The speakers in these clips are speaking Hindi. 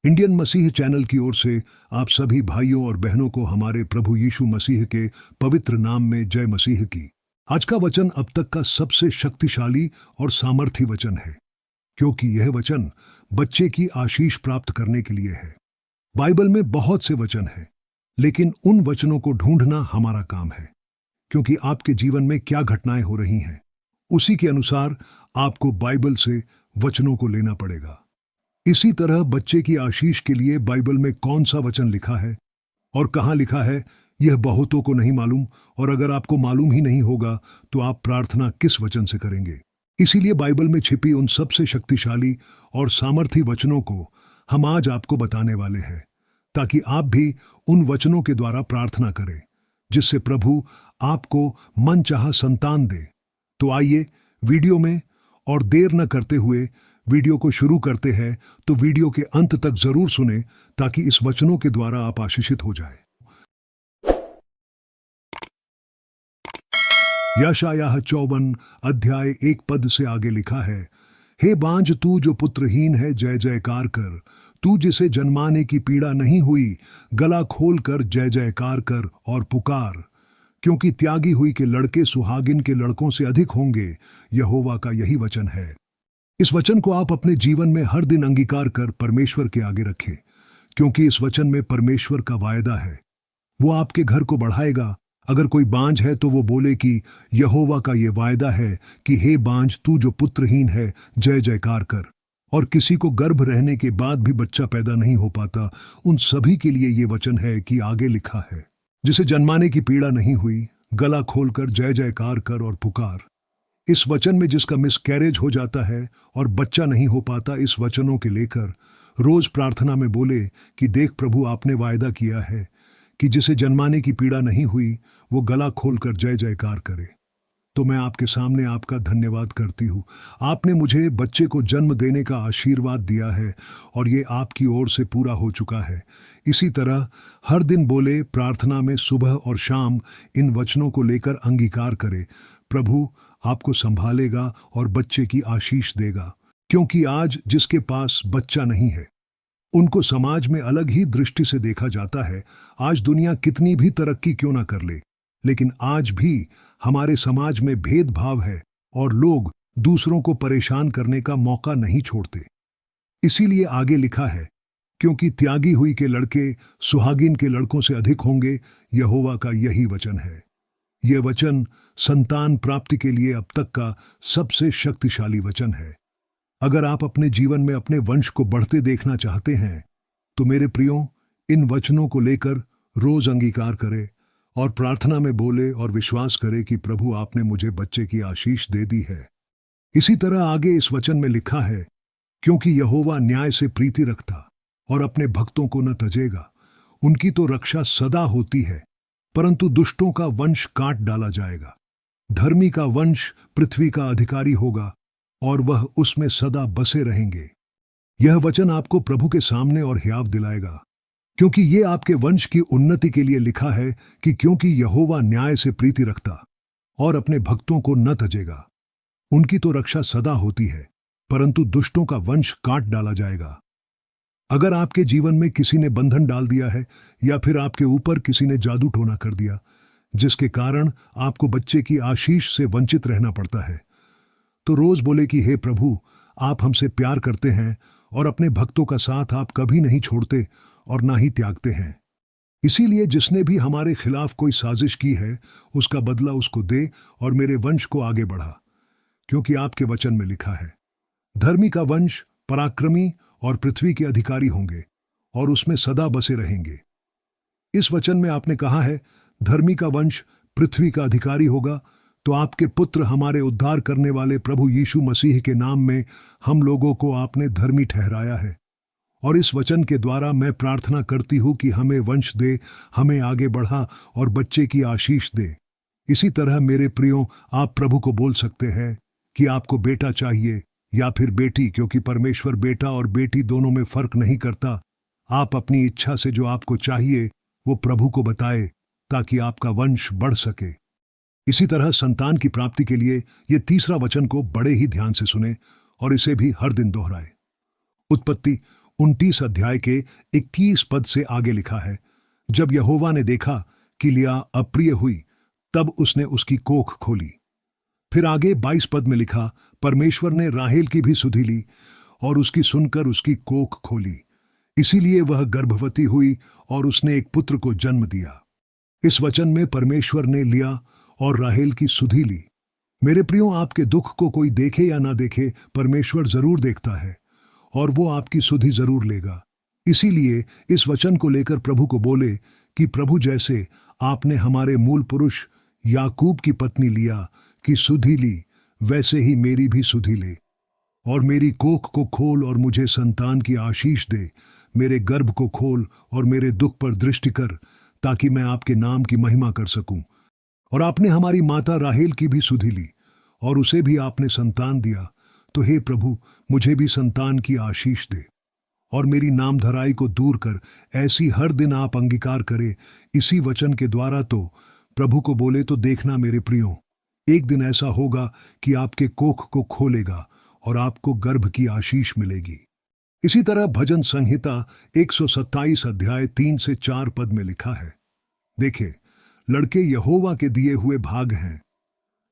इंडियन मसीह चैनल की ओर से आप सभी भाइयों और बहनों को हमारे प्रभु यीशु मसीह के पवित्र नाम में जय मसीह की। आज का वचन अब तक का सबसे शक्तिशाली और सामर्थी वचन है, क्योंकि यह वचन बच्चे की आशीष प्राप्त करने के लिए है। बाइबल में बहुत से वचन हैं, लेकिन उन वचनों को ढूंढना हमारा काम है, क्योंकि आपके जीवन में क्या घटनाएं हो रही हैं, उसी के अनुसार आपको बाइबल से वचनों को लेना पड़ेगा। इसी तरह बच्चे की आशीष के लिए बाइबल में कौन सा वचन लिखा है और कहाँ लिखा है, यह बहुतों को नहीं मालूम, और अगर आपको मालूम ही नहीं होगा तो आप प्रार्थना किस वचन से करेंगे। इसीलिए बाइबल में छिपी उन सबसे शक्तिशाली और सामर्थी वचनों को हम आज आपको बताने वाले हैं, ताकि आप भी उन वचनों के द्वारा प्रार्थना करें, जिससे प्रभु आपको मनचाहा संतान दे। तो आइए वीडियो में, और देर न करते हुए वीडियो को शुरू करते हैं। तो वीडियो के अंत तक जरूर सुने, ताकि इस वचनों के द्वारा आप आशीषित हो जाए। यशायाह 54 अध्याय 1 पद से आगे लिखा है, हे बांझ तू जो पुत्रहीन है, जय जयकार कर। तू जिसे जन्माने की पीड़ा नहीं हुई, गला खोल कर जय जयकार कर और पुकार, क्योंकि त्यागी हुई के लड़के सुहागिन के लड़कों से अधिक होंगे। यहोवा का यही वचन है। इस वचन को आप अपने जीवन में हर दिन अंगीकार कर परमेश्वर के आगे रखें, क्योंकि इस वचन में परमेश्वर का वायदा है। वो आपके घर को बढ़ाएगा। अगर कोई बांझ है तो वो बोले कि यहोवा का ये वायदा है कि हे बांझ तू जो पुत्रहीन है, जय जयकार कर। और किसी को गर्भ रहने के बाद भी बच्चा पैदा नहीं हो पाता, उन सभी के लिए ये वचन है कि आगे लिखा है, जिसे जन्माने की पीड़ा नहीं हुई, गला खोलकर जय जयकार कर और पुकार। इस वचन में जिसका मिसकैरेज हो जाता है और बच्चा नहीं हो पाता, इस वचनों के लेकर रोज प्रार्थना में बोले कि देख प्रभु, आपने वायदा किया है कि जिसे जन्माने की पीड़ा नहीं हुई, वो गला खोलकर जय जयकार करे। तो मैं आपके सामने आपका धन्यवाद करती हूँ। आपने मुझे बच्चे को जन्म देने का आशीर्वाद दिया है, और ये आपकी ओर से पूरा हो चुका है। इसी तरह हर दिन बोले प्रार्थना में, सुबह और शाम इन वचनों को लेकर अंगीकार करे। प्रभु आपको संभालेगा और बच्चे की आशीष देगा, क्योंकि आज जिसके पास बच्चा नहीं है, उनको समाज में अलग ही दृष्टि से देखा जाता है। आज दुनिया कितनी भी तरक्की क्यों ना कर ले, लेकिन आज भी हमारे समाज में भेदभाव है और लोग दूसरों को परेशान करने का मौका नहीं छोड़ते। इसीलिए आगे लिखा है, क्योंकि त्यागी हुई के लड़के सुहागिन के लड़कों से अधिक होंगे। यहोवा का यही वचन है। यह वचन संतान प्राप्ति के लिए अब तक का सबसे शक्तिशाली वचन है। अगर आप अपने जीवन में अपने वंश को बढ़ते देखना चाहते हैं, तो मेरे प्रियो, इन वचनों को लेकर रोज अंगीकार करें और प्रार्थना में बोले और विश्वास करें कि प्रभु आपने मुझे बच्चे की आशीष दे दी है। इसी तरह आगे इस वचन में लिखा है, क्योंकि यहोवा न्याय से प्रीति रखता और अपने भक्तों को न तजेगा। उनकी तो रक्षा सदा होती है, परंतु दुष्टों का वंश काट डाला जाएगा। धर्मी का वंश पृथ्वी का अधिकारी होगा, और वह उसमें सदा बसे रहेंगे। यह वचन आपको प्रभु के सामने और हियाव दिलाएगा, क्योंकि ये आपके वंश की उन्नति के लिए लिखा है कि क्योंकि यहोवा न्याय से प्रीति रखता और अपने भक्तों को न तजेगा। उनकी तो रक्षा सदा होती है, परंतु दुष्टों का वंश काट डाला जाएगा। अगर आपके जीवन में किसी ने बंधन डाल दिया है, या फिर आपके ऊपर किसी ने जादू टोना कर दिया, जिसके कारण आपको बच्चे की आशीष से वंचित रहना पड़ता है, तो रोज बोले कि हे प्रभु, आप हमसे प्यार करते हैं और अपने भक्तों का साथ आप कभी नहीं छोड़ते और ना ही त्यागते हैं। इसीलिए जिसने भी हमारे खिलाफ कोई साजिश की है, उसका बदला उसको दे और मेरे वंश को आगे बढ़ा, क्योंकि आपके वचन में लिखा है, धर्मी का वंश पराक्रमी और पृथ्वी के अधिकारी होंगे और उसमें सदा बसे रहेंगे। इस वचन में आपने कहा है, धर्मी का वंश पृथ्वी का अधिकारी होगा, तो आपके पुत्र हमारे उद्धार करने वाले प्रभु यीशु मसीह के नाम में हम लोगों को आपने धर्मी ठहराया है। और इस वचन के द्वारा मैं प्रार्थना करती हूँ कि हमें वंश दे, हमें आगे बढ़ा और बच्चे की आशीष दे। इसी तरह मेरे प्रियो, आप प्रभु को बोल सकते हैं कि आपको बेटा चाहिए या फिर बेटी, क्योंकि परमेश्वर बेटा और बेटी दोनों में फर्क नहीं करता। आप अपनी इच्छा से जो आपको चाहिए वो प्रभु को बताए, ताकि आपका वंश बढ़ सके। इसी तरह संतान की प्राप्ति के लिए ये तीसरा वचन को बड़े ही ध्यान से सुने और इसे भी हर दिन दोहराए। उत्पत्ति 29 अध्याय के 21 पद से आगे लिखा है, जब यहोवा ने देखा कि लिया अप्रिय हुई, तब उसने उसकी कोख खोली। फिर आगे 22 पद में लिखा, परमेश्वर ने राहेल की भी सुधि ली और उसकी सुनकर उसकी कोख खोली, इसीलिए वह गर्भवती हुई और उसने एक पुत्र को जन्म दिया। इस वचन में परमेश्वर ने लिया और राहेल की सुधि ली। मेरे प्रियो, आपके दुख को कोई देखे या ना देखे, परमेश्वर जरूर देखता है और वो आपकी सुधि जरूर लेगा। इसीलिए इस वचन को लेकर प्रभु को बोले कि प्रभु, जैसे आपने हमारे मूल पुरुष याकूब की पत्नी लिया की सुधि ली, वैसे ही मेरी भी सुधि ले और मेरी कोख को खोल और मुझे संतान की आशीष दे। मेरे गर्भ को खोल और मेरे दुख पर दृष्टि कर, ताकि मैं आपके नाम की महिमा कर सकूं। और आपने हमारी माता राहेल की भी सुधि ली और उसे भी आपने संतान दिया, तो हे प्रभु, मुझे भी संतान की आशीष दे और मेरी नामधराई को दूर कर, ऐसी हर दिन आप अंगीकार करे। इसी वचन के द्वारा तो प्रभु को बोले, तो देखना मेरे प्रियो, एक दिन ऐसा होगा कि आपके कोख को खोलेगा और आपको गर्भ की आशीष मिलेगी। इसी तरह भजन संहिता 127 अध्याय 3 से 4 पद में लिखा है, देखे, लड़के यहोवा के दिए हुए भाग हैं,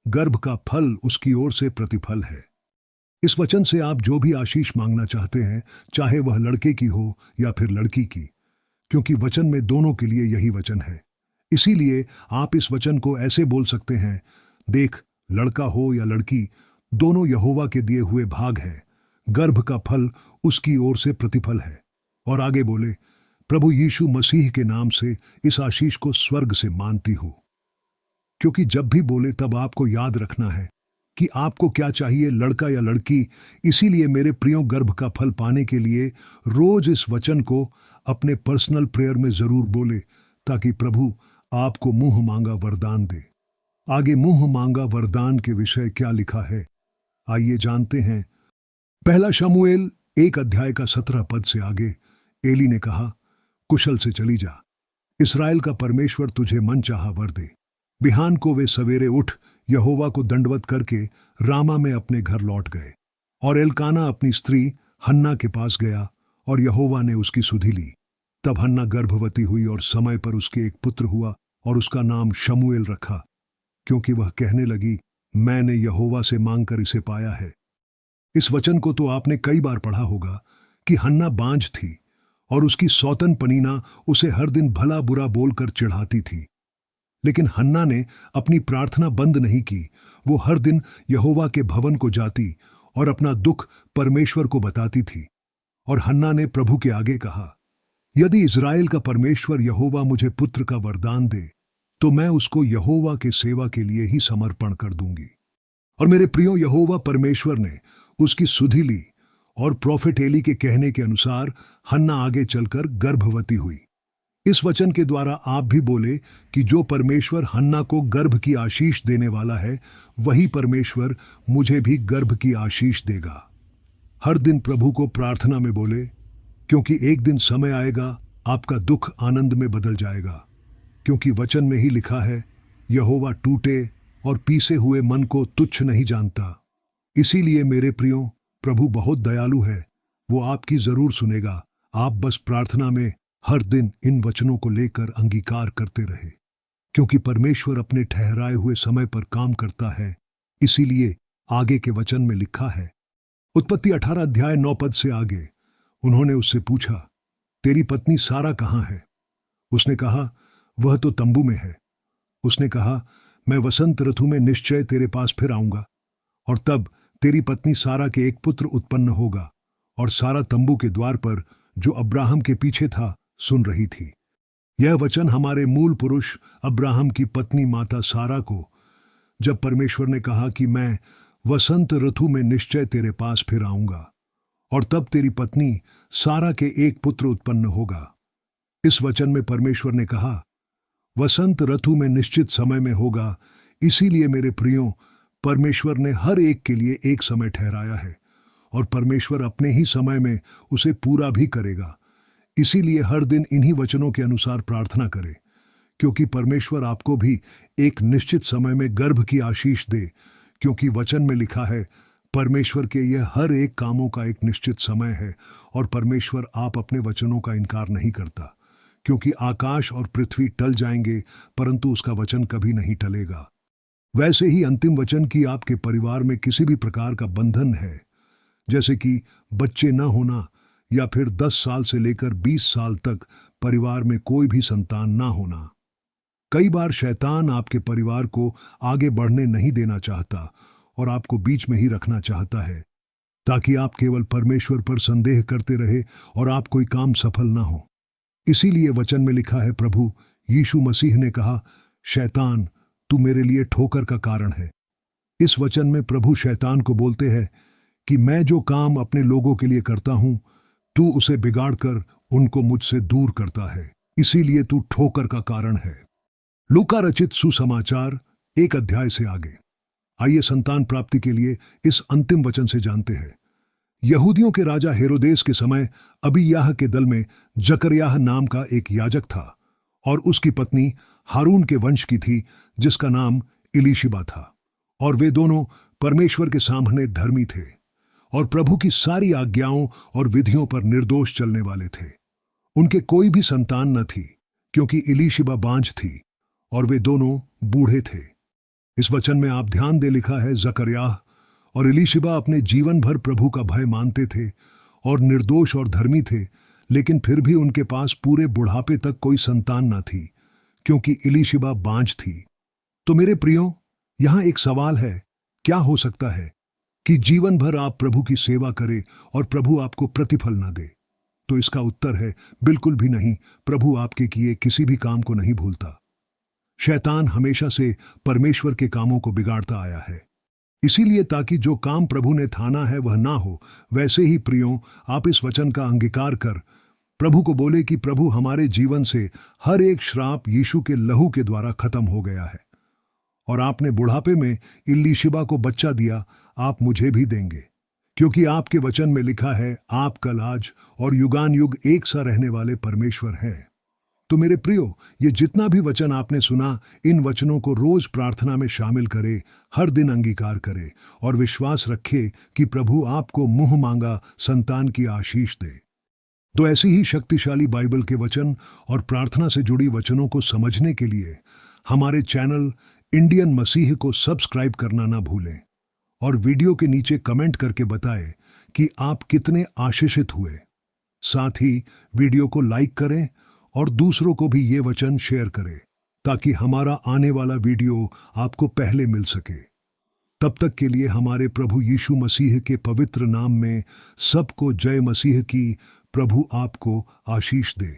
गर्भ का फल उसकी ओर से प्रतिफल है। इस वचन से आप जो भी आशीष मांगना चाहते हैं, चाहे वह लड़के की हो या फिर लड़की की, क्योंकि वचन में दोनों के लिए यही वचन है। इसीलिए आप इस वचन को ऐसे बोल सकते हैं, देख, लड़का हो या लड़की, दोनों यहोवा के दिए हुए भाग हैं, गर्भ का फल उसकी ओर से प्रतिफल है। और आगे बोले, प्रभु यीशु मसीह के नाम से इस आशीष को स्वर्ग से मानती हूं। क्योंकि जब भी बोले तब आपको याद रखना है कि आपको क्या चाहिए, लड़का या लड़की। इसीलिए मेरे प्रियो, गर्भ का फल पाने के लिए रोज इस वचन को अपने पर्सनल प्रेयर में जरूर बोले, ताकि प्रभु आपको मुंह मांगा वरदान दे। आगे मुंह मांगा वरदान के विषय क्या लिखा है, आइए जानते हैं। पहला शमूएल 1 अध्याय का 17 पद से आगे एली ने कहा, कुशल से चली जा, इस्राएल का परमेश्वर तुझे मन चाहा वर दे। बिहान को वे सवेरे उठ यहोवा को दंडवत करके रामा में अपने घर लौट गए। और एलकाना अपनी स्त्री हन्ना के पास गया और यहोवा ने उसकी सुधि ली। तब हन्ना गर्भवती हुई और समय पर उसके एक पुत्र हुआ और उसका नाम शमूएल रखा, क्योंकि वह कहने लगी, मैंने यहोवा से मांगकर इसे पाया है। इस वचन को तो आपने कई बार पढ़ा होगा कि हन्ना बांझ थी और उसकी सौतन पनीना उसे हर दिन भला बुरा बोलकर चिढ़ाती थी। लेकिन हन्ना ने अपनी प्रार्थना बंद नहीं की। वो हर दिन यहोवा के भवन को जाती और अपना दुख परमेश्वर को बताती थी। और हन्ना ने प्रभु के आगे कहा, यदि इज़राइल का परमेश्वर यहोवा मुझे पुत्र का वरदान दे, तो मैं उसको यहोवा के सेवा के लिए ही समर्पण कर दूंगी। और मेरे प्रियो, यहोवा परमेश्वर ने उसकी सुधि ली और प्रोफेट एली के कहने के अनुसार हन्ना आगे चलकर गर्भवती हुई। इस वचन के द्वारा आप भी बोले कि जो परमेश्वर हन्ना को गर्भ की आशीष देने वाला है, वही परमेश्वर मुझे भी गर्भ की आशीष देगा। हर दिन प्रभु को प्रार्थना में बोले, क्योंकि एक दिन समय आएगा आपका दुख आनंद में बदल जाएगा। क्योंकि वचन में ही लिखा है, यहोवा टूटे और पीसे हुए मन को तुच्छ नहीं जानता। इसीलिए मेरे प्रियो, प्रभु बहुत दयालु है, वो आपकी जरूर सुनेगा। आप बस प्रार्थना में हर दिन इन वचनों को लेकर अंगीकार करते रहे, क्योंकि परमेश्वर अपने ठहराए हुए समय पर काम करता है। इसीलिए आगे के वचन में लिखा है, उत्पत्ति 18 अध्याय 9 पद से आगे, उन्होंने उससे पूछा, तेरी पत्नी सारा कहाँ है? उसने कहा, वह तो तंबू में है। उसने कहा, मैं वसंत ऋतु में निश्चय तेरे पास फिर आऊंगा और तब तेरी पत्नी सारा के एक पुत्र उत्पन्न होगा। और सारा तंबू के द्वार पर जो अब्राहम के पीछे था सुन रही थी। यह वचन हमारे मूल पुरुष अब्राहम की पत्नी माता सारा को, जब परमेश्वर ने कहा कि मैं वसंत ऋतु में निश्चय तेरे पास फिर आऊंगा और तब तेरी पत्नी सारा के एक पुत्र उत्पन्न होगा। इस वचन में परमेश्वर ने कहा, वसंत ऋतु में निश्चित समय में होगा। इसीलिए मेरे प्रियो, परमेश्वर ने हर एक के लिए एक समय ठहराया है और परमेश्वर अपने ही समय में उसे पूरा भी करेगा। इसीलिए हर दिन इन्हीं वचनों के अनुसार प्रार्थना करें, क्योंकि परमेश्वर आपको भी एक निश्चित समय में गर्भ की आशीष दे। क्योंकि वचन में लिखा है, परमेश्वर के यह हर एक कामों का एक निश्चित समय है और परमेश्वर आप अपने वचनों का इनकार नहीं करता, क्योंकि आकाश और पृथ्वी टल जाएंगे परंतु उसका वचन कभी नहीं टलेगा। वैसे ही अंतिम वचन की आपके परिवार में किसी भी प्रकार का बंधन है, जैसे कि बच्चे न होना या फिर 10 साल से लेकर 20 साल तक परिवार में कोई भी संतान ना होना। कई बार शैतान आपके परिवार को आगे बढ़ने नहीं देना चाहता और आपको बीच में ही रखना चाहता है, ताकि आप केवल परमेश्वर पर संदेह करते रहे और आप कोई काम सफल ना हो। इसीलिए वचन में लिखा है, प्रभु यीशु मसीह ने कहा, शैतान तू मेरे लिए ठोकर का कारण है। इस वचन में प्रभु शैतान को बोलते हैं कि मैं जो काम अपने लोगों के लिए करता हूं, तू उसे बिगाड़कर उनको मुझसे दूर करता है, इसीलिए तू ठोकर का कारण है। लूका रचित सुसमाचार 1 अध्याय से आगे। आइए संतान प्राप्ति के लिए इस अंतिम वचन से जानते हैं। यहूदियों के राजा हेरोदेस के समय अबीयाह के दल में जकरयाह नाम का एक याजक था और उसकी पत्नी हारून के वंश की थी, जिसका नाम इलीशिबा था। और वे दोनों परमेश्वर के सामने धर्मी थे और प्रभु की सारी आज्ञाओं और विधियों पर निर्दोष चलने वाले थे। उनके कोई भी संतान न थी, क्योंकि इलीशिबा बांझ थी और वे दोनों बूढ़े थे। इस वचन में आप ध्यान दे लिखा है, जकरयाह और इलीशिबा अपने जीवन भर प्रभु का भय मानते थे और निर्दोष और धर्मी थे, लेकिन फिर भी उनके पास पूरे बुढ़ापे तक कोई संतान न थी, क्योंकि इलीशिबा बांझ थी। तो मेरे प्रियो, यहां एक सवाल है, क्या हो सकता है कि जीवन भर आप प्रभु की सेवा करें और प्रभु आपको प्रतिफल न दे? तो इसका उत्तर है, बिल्कुल भी नहीं। प्रभु आपके किए किसी भी काम को नहीं भूलता। शैतान हमेशा से परमेश्वर के कामों को बिगाड़ता आया है, इसीलिए ताकि जो काम प्रभु ने ठाना है वह ना हो। वैसे ही प्रियों, आप इस वचन का अंगीकार कर प्रभु को बोले कि प्रभु, हमारे जीवन से हर एक श्राप यीशु के लहू के द्वारा खत्म हो गया है और आपने बुढ़ापे में इलीशिबा को बच्चा दिया, आप मुझे भी देंगे, क्योंकि आपके वचन में लिखा है, आप कल आज और युगान युग एक सा रहने वाले परमेश्वर हैं। तो मेरे प्रियो, ये जितना भी वचन आपने सुना, इन वचनों को रोज प्रार्थना में शामिल करें, हर दिन अंगीकार करें और विश्वास रखें कि प्रभु आपको मुंह मांगा संतान की आशीष दे। तो ऐसी ही शक्तिशाली बाइबल के वचन और प्रार्थना से जुड़ी वचनों को समझने के लिए हमारे चैनल इंडियन मसीह को सब्सक्राइब करना ना भूलें और वीडियो के नीचे कमेंट करके बताएं कि आप कितने आशीषित हुए। साथ ही वीडियो को लाइक करें और दूसरों को भी ये वचन शेयर करें, ताकि हमारा आने वाला वीडियो आपको पहले मिल सके। तब तक के लिए हमारे प्रभु यीशु मसीह के पवित्र नाम में सबको जय मसीह की। प्रभु आपको आशीष दे।